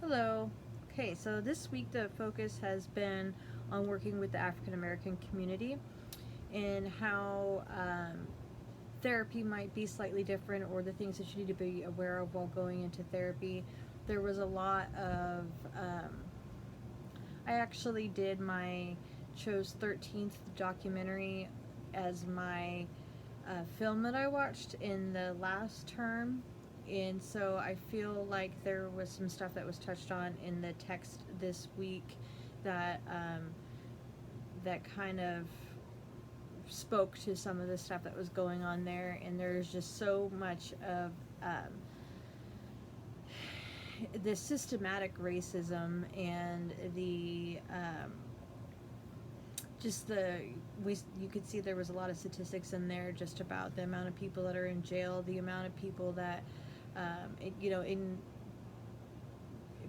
Hello. Okay, so this week the focus has been on working with the African American community and how therapy might be slightly different, or the things that you need to be aware of while going into therapy. There was a lot of, I actually did my chose 13th documentary as my film that I watched in the last term, and so I feel like there was some stuff that was touched on in the text this week that that kind of spoke to some of the stuff that was going on there, and there's just so much of the systematic racism and the just the you could see there was a lot of statistics in there just about the amount of people that are in jail, the amount of people that in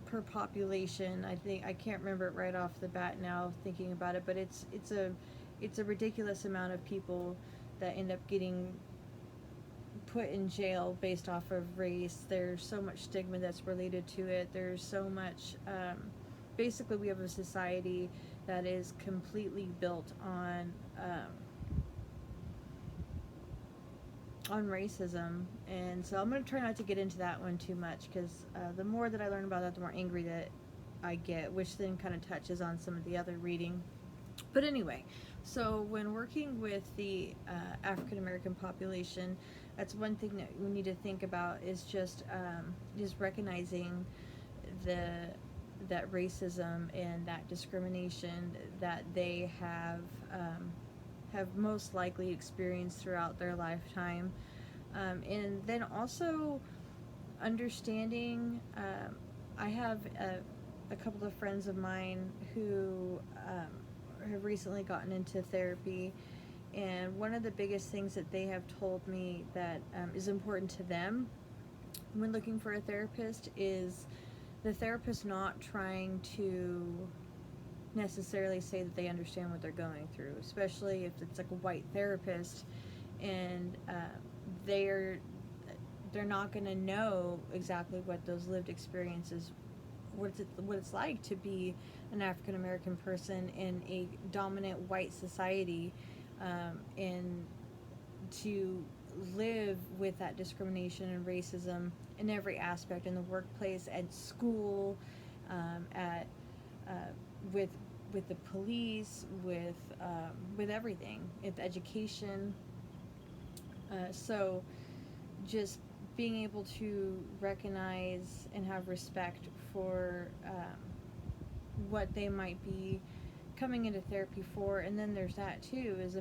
per population. I think I can't remember it right off the bat now thinking about it, but it's a ridiculous amount of people that end up getting put in jail based off of race. There's so much stigma that's related to it. There's so much basically we have a society that is completely built on racism, and so I'm going to try not to get into that one too much, because the more that I learn about that, the more angry that I get, which then kind of touches on some of the other reading. But anyway, so when working with the African American population, that's one thing that we need to think about is just recognizing the that racism and that discrimination that they have most likely experienced throughout their lifetime, and then also understanding. I have a couple of friends of mine who have recently gotten into therapy, and one of the biggest things that they have told me that is important to them when looking for a therapist is the therapist not trying to necessarily say that they understand what they're going through, especially if it's like a white therapist, and they're they're not going to know exactly what those lived experiences, what it's like to be an African American person in a dominant white society, and to live with that discrimination and racism in every aspect, in the workplace, at school, at with the police, with everything, with education. So just being able to recognize and have respect for what they might be coming into therapy for. And then there's that too, is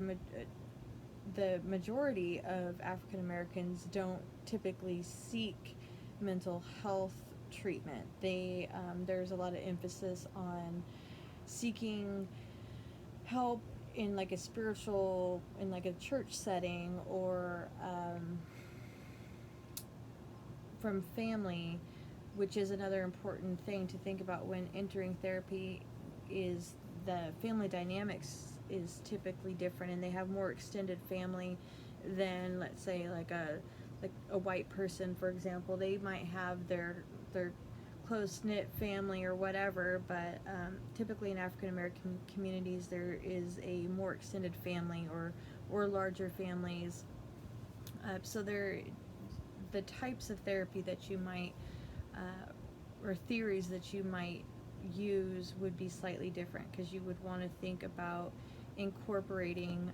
the majority of African Americans don't typically seek mental health treatment. There's a lot of emphasis on seeking help in like a spiritual, in like a church setting, or from family, which is another important thing to think about when entering therapy. Is the family dynamics is typically different, and they have more extended family than, let's say, like a white person, for example. They might have their close-knit family or whatever, but typically in African American communities there is a more extended family, or larger families. So the types of therapy that you might or theories that you might use would be slightly different, because you would want to think about incorporating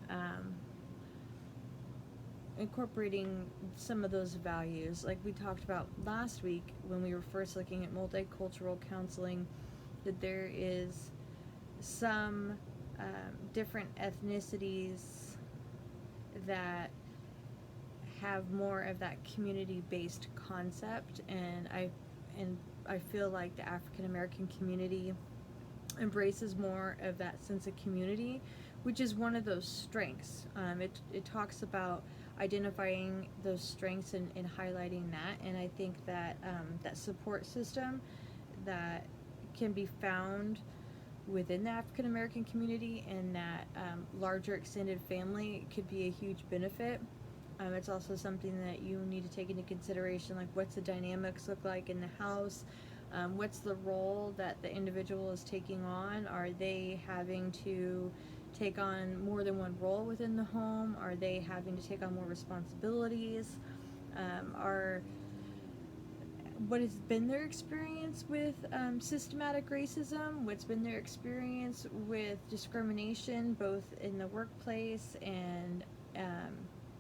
some of those values, like we talked about last week when we were first looking at multicultural counseling, that there is some different ethnicities that have more of that community-based concept, and I feel like the African American community embraces more of that sense of community, which is one of those strengths. It talks about identifying those strengths and highlighting that, and I think that that support system that can be found within the African American community, and that larger extended family could be a huge benefit. It's also something that you need to take into consideration, like what's the dynamics look like in the house, What's the role that the individual is taking on? Are they having to take on more than one role within the home? Are they having to take on more responsibilities? Are What has been their experience with systematic racism? What's been their experience with discrimination, both in the workplace and um,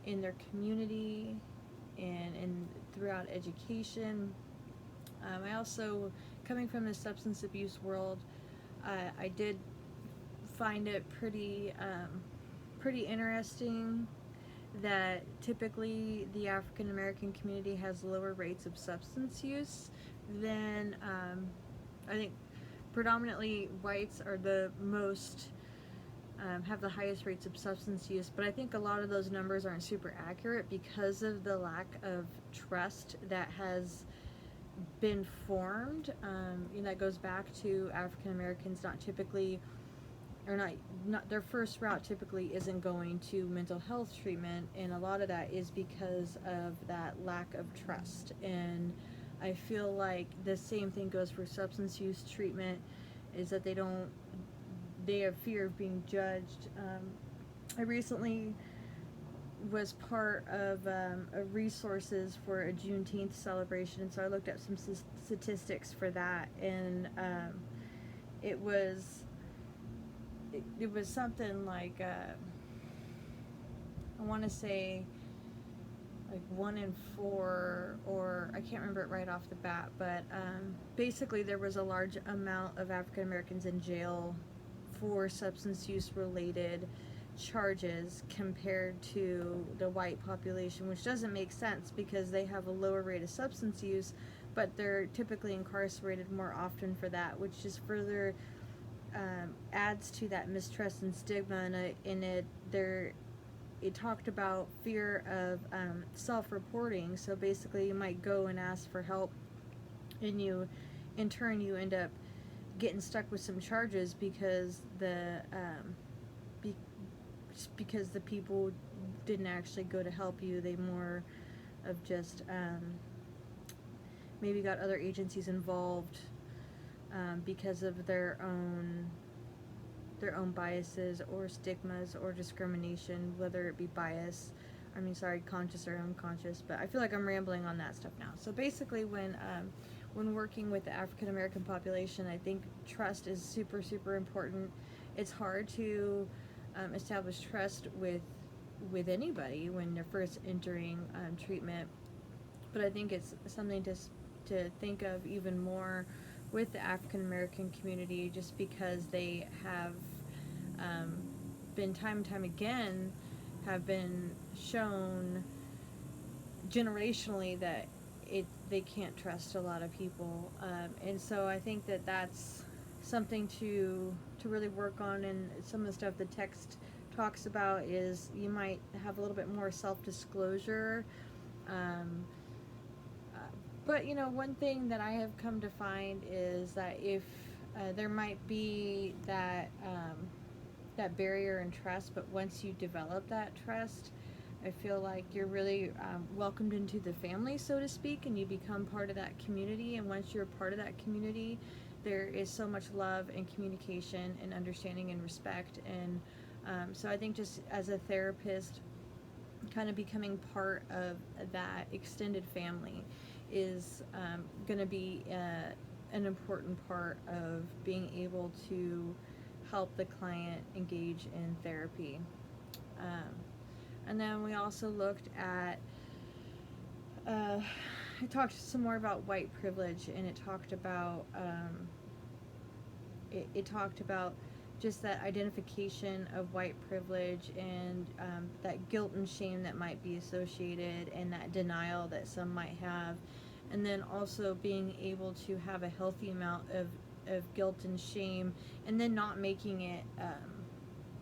in their community and throughout education? I also, coming from the substance abuse world, I did find it pretty interesting that typically the African American community has lower rates of substance use than I think predominantly whites are the most have the highest rates of substance use, but I think a lot of those numbers aren't super accurate because of the lack of trust that has been formed. That goes back to African Americans not typically, or not their first route typically isn't going to mental health treatment, and a lot of that is because of that lack of trust. And I feel like the same thing goes for substance use treatment, is that they have fear of being judged. I recently was part of a resources for a Juneteenth celebration, and so I looked at some statistics for that, and it was something like I want to say like 1 in 4, or I can't remember it right off the bat, but basically there was a large amount of African Americans in jail for substance use related charges compared to the white population, which doesn't make sense because they have a lower rate of substance use, but they're typically incarcerated more often for that, which just further adds to that mistrust and stigma. And it talked about fear of self-reporting. So basically, you might go and ask for help, and in turn, you end up getting stuck with some charges because because the people didn't actually go to help you. They more of just maybe got other agencies involved because of their own biases or stigmas or discrimination, whether it be conscious or unconscious. But I feel like I'm rambling on that stuff now. So basically, when working with the African American population, I think trust is super, super important. It's hard to establish trust with anybody when they're first entering treatment, but I think it's something to think of even more with the African American community, just because they have been time and time again have been shown generationally that they can't trust a lot of people, and so I think that that's something to really work on. And some of the stuff the text talks about is you might have a little bit more self-disclosure. But one thing that I have come to find is that if there might be that barrier and trust, but once you develop that trust, I feel like you're really welcomed into the family, so to speak, and you become part of that community. And once you're part of that community, there is so much love and communication and understanding and respect. And so I think just as a therapist, kind of becoming part of that extended family is going to be an important part of being able to help the client engage in therapy. And then we also looked at, I talked some more about white privilege, and it talked about just that identification of white privilege, and that guilt and shame that might be associated, and that denial that some might have, and then also being able to have a healthy amount of guilt and shame, and then not making it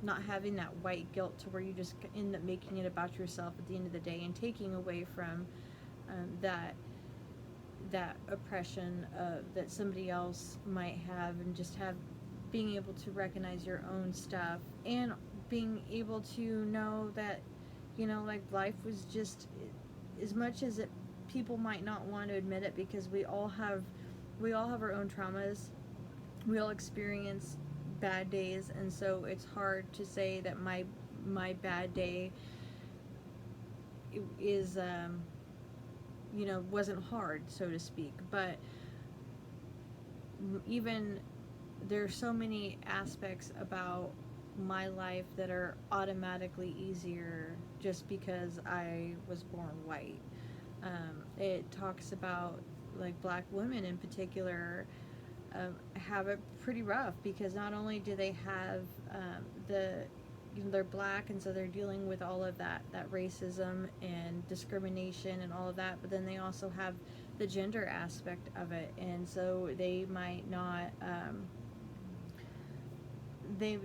not having that white guilt to where you just end up making it about yourself at the end of the day, and taking away from that oppression that somebody else might have, and just being able to recognize your own stuff, and being able to know that like life was just, as much as people might not want to admit it, because we all have we all have our own traumas. We all experience bad days, and so it's hard to say that my bad day is wasn't hard, so to speak. But even there's so many aspects about my life that are automatically easier just because I was born white. It talks about, like, black women in particular have it pretty rough, because not only do they have they're black, and so they're dealing with all of that racism and discrimination and all of that, but then they also have the gender aspect of it, and so they might not they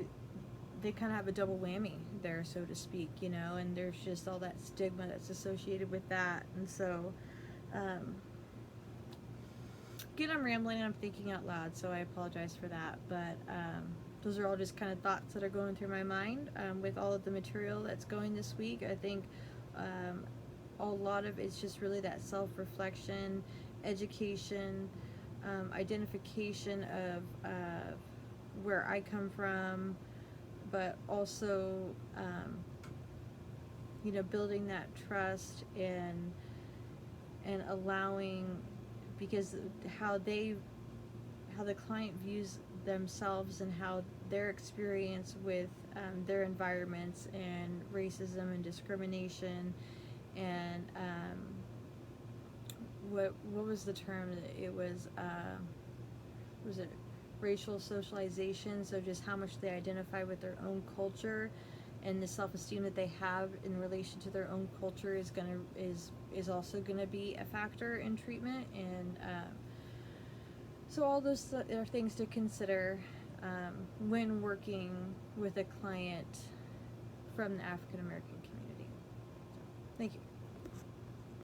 kind of have a double whammy there, so to speak, and there's just all that stigma that's associated with that. And so again, I'm rambling and I'm thinking out loud, so I apologize for that. But those are all just kind of thoughts that are going through my mind with all of the material that's going this week. I think a lot of it's just really that self-reflection, education, identification of where I come from, but also building that trust and allowing, because how the client views themselves and how their experience with their environments and racism and discrimination and what was the term? It was it racial socialization? So just how much they identify with their own culture and the self-esteem that they have in relation to their own culture is also gonna be a factor in treatment. And so all those are things to consider when working with a client from the African American community. So, thank you.